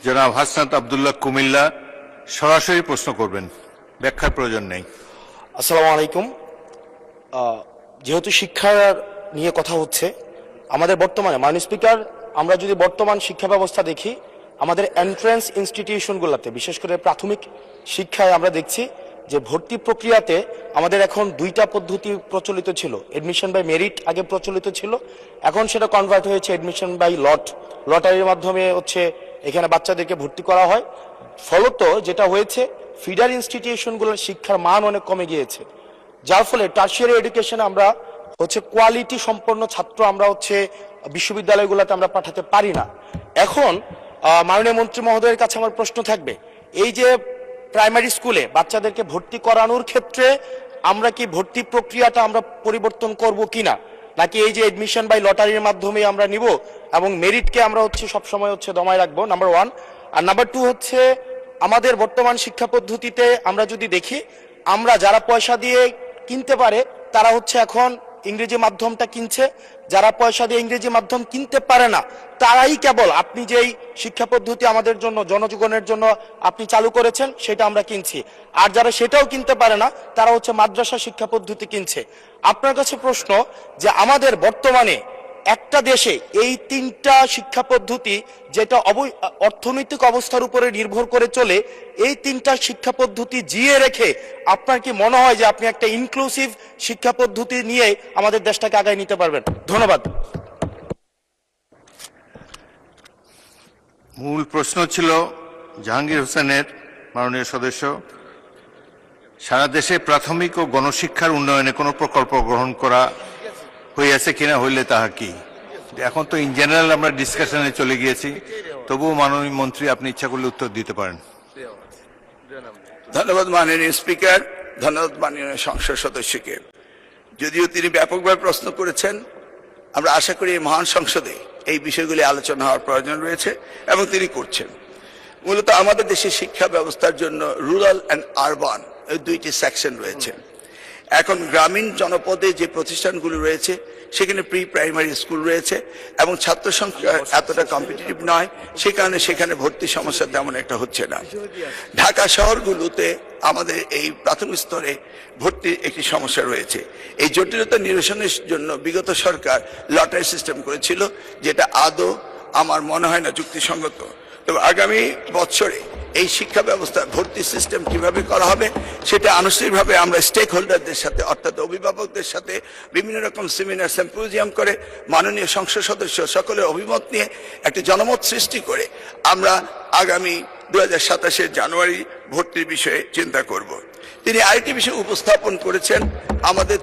জনাব হাসনাত আব্দুল্লাহ কুমিল্লা সরাসরি প্রশ্ন করবেন, ব্যাখ্যার প্রয়োজন নেই। আসসালামু আলাইকুম। যেহেতু শিক্ষা নিয়ে কথা হচ্ছে, আমাদের বর্তমানে মাননীয় স্পিকার, আমরা যদি বর্তমান শিক্ষা ব্যবস্থা দেখি, আমাদের এন্ট্রান্স ইনস্টিটিউশনগুলোতে বিশেষ করে প্রাথমিক শিক্ষায় আমরা দেখছি যে ভর্তি প্রক্রিয়াতে আমাদের এখন দুইটা পদ্ধতি প্রচলিত ছিল। এডমিশন বাই মেরিট আগে প্রচলিত ছিল, এখন সেটা কনভার্ট হয়েছে এডমিশন বাই লটারির মাধ্যমে এখানে বাচ্চাদেরকে ভর্তি করা হয়। ফলত যেটা হয়েছে, ফিডার ইনস্টিটিউশনগুলোর শিক্ষার মান অনেক কমে গিয়েছে, যার ফলে টার্সিয়ারি এডুকেশনে আমরা কোয়ালিটি সম্পন্ন ছাত্র আমরা বিশ্ববিদ্যালয়গুলোতে আমরা পাঠাতে পারি না। এখন মাননীয় মন্ত্রী মহোদয়ের কাছে আমার প্রশ্ন থাকবে, এই যে প্রাইমারি স্কুলে বাচ্চাদেরকে ভর্তি করানোর ক্ষেত্রে আমরা কি ভর্তি প্রক্রিয়াটা আমরা পরিবর্তন করব কিনা, নাকি এই যে এডমিশন বাই লটারির মাধ্যমে আমরা নিব এবং মেরিটকে আমরা সবসময় দমায় রাখবো, নাম্বার ওয়ান। আর নাম্বার টু আমাদের বর্তমান শিক্ষা পদ্ধতিতে আমরা যদি দেখি, আমরা যারা পয়সা দিয়ে কিনতে পারে তারা এখন ইংরেজি মাধ্যমটা কিনছে, যারা পয়সা দিয়ে ইংরেজি মাধ্যম কিনতে পারে না তারাই কেবল আপনি যেই শিক্ষা পদ্ধতি আমাদের জন্য জনজীবনের জন্য আপনি চালু করেছেন সেটা আমরা কিনছি, আর যারা সেটাও কিনতে পারে না তারা মাদ্রাসা শিক্ষা পদ্ধতি কিনছে। আপনার কাছে প্রশ্ন যে আমাদের বর্তমানে একটা দেশে এই তিনটা শিক্ষা পদ্ধতি যেটা অর্থনৈতিক অবস্থার উপরে নির্ভর করে চলে, এই তিনটা শিক্ষা পদ্ধতি জিয়ে রেখে আপনার কি মনে হয় যে আপনি একটা ইনক্লুসিভ শিক্ষা পদ্ধতি নিয়ে আমাদের দেশটাকে আগায় নিতে পারবেন? ধন্যবাদ। মূল প্রশ্ন ছিল জাহাঙ্গীর হোসেনের, মাননীয় সদস্য, সারা দেশে প্রাথমিক ও গণশিক্ষার উন্নয়নে কোনো প্রকল্প গ্রহণ করা হইয়াছে কিনা, হইলে তাহা কি? এখন তো ইন জেনারেল আমরা ডিসকাশনে চলে গিয়েছি, তবুও মাননীয় মন্ত্রী আপনি ইচ্ছা করলে উত্তর দিতে পারেন। ধন্যবাদ মাননীয় স্পিকার, ধন্যবাদ মাননীয় সংসদ সদস্যকে। যদিও তিনি ব্যাপকভাবে প্রশ্ন করেছেন, আমরা আশা করি মহান সংসদে এই বিষয়গুলি আলোচনা হওয়ার প্রয়োজন রয়েছে এবং তিনি করছেন। মূলত আমাদের দেশের শিক্ষা ব্যবস্থার জন্য রুরাল অ্যান্ড আরবান এই দুইটি সেকশন রয়েছে। এখন গ্রামীণ জনপদে যে প্রতিষ্ঠানগুলো রয়েছে সেখানে প্রি প্রাইমারি স্কুল রয়েছে এবং ছাত্র সংখ্যা এতটা কম্পিটিটিভ নয়, সে কারণে সেখানে ভর্তি সমস্যা তেমন একটা হচ্ছে না। ঢাকা শহরগুলোতে আমাদের এই প্রাথমিক স্তরে ভর্তির একটি সমস্যা রয়েছে। এই জটিলতা নিরসনের জন্য বিগত সরকার লটারি সিস্টেম করেছিল, যেটা আদৌ আমার মনে হয় না যুক্তিসঙ্গত। তবে আগামী বছরে এই শিক্ষা ব্যবস্থা ভর্তি সিস্টেম কিভাবে করা হবে সেটা আনুষ্ঠানিকভাবে আমরা স্টেক হোল্ডারদের সাথে, অর্থাৎ অভিভাবকদের সাথে বিভিন্ন রকম সেমিনার সিম্পোজিয়াম করে মাননীয় সংসদ সদস্য সকলের অভিমত নিয়ে একটি জনমত সৃষ্টি করে আমরা আগামী 2027 জানুয়ারি ভর্তির বিষয়ে চিন্তা করব। তিনি আরেকটি বিষয় উপস্থাপন করেছেন, আমাদের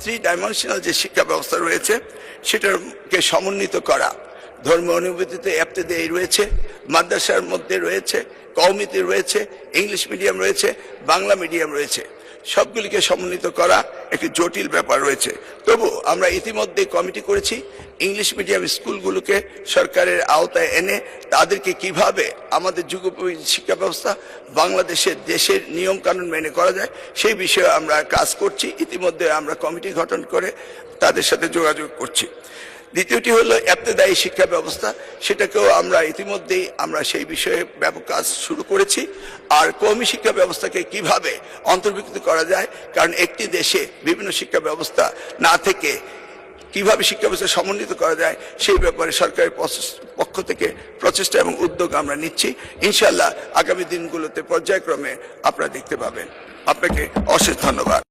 3 ডাইমেনশনাল যে শিক্ষা ব্যবস্থা রয়েছে সেটাকে সমন্বিত করা। ধর্ম অনুভূতিতে এফতেদায়ী রয়েছে, মাদ্রাসার মধ্যে রয়েছে, কওমিতে রয়েছে, ইংলিশ মিডিয়াম রয়েছে, বাংলা মিডিয়াম রয়েছে, সবগুলিকে সমন্বিত করা একটি জটিল ব্যাপার রয়েছে। তবু আমরা ইতিমধ্যে কমিটি করেছি ইংলিশ মিডিয়াম স্কুলগুলোকে সরকারের আওতায় এনে তাদেরকে কিভাবে আমাদের যুগোপযোগী শিক্ষা ব্যবস্থা বাংলাদেশের দেশের নিয়ম কানুন মেনে করা যায় সেই বিষয়ে আমরা কাজ করছি। ইতিমধ্যে আমরা কমিটি গঠন করে তাদের সাথে যোগাযোগ করছি। দ্বিতীয়টি হলো ইবতেদায়ী শিক্ষা ব্যবস্থা, সেটাকেও আমরা ইতিমধ্যেই সেই বিষয়ে ব্যাপক কাজ শুরু করেছি। আর কওমি শিক্ষা ব্যবস্থাকে কিভাবে অন্তর্ভুক্ত করা যায়, কারণ একটি দেশে বিভিন্ন শিক্ষা ব্যবস্থা না থেকে কিভাবে শিক্ষা ব্যবস্থা সমন্বিত করা যায় সেই ব্যাপারে সরকারের পক্ষ থেকে প্রচেষ্টা এবং উদ্যোগ আমরা নিচ্ছি। ইনশাআল্লাহ আগামী দিনগুলোতে পর্যায়ক্রমে আপনারা দেখতে পাবেন। আপনাকে অশেষ ধন্যবাদ।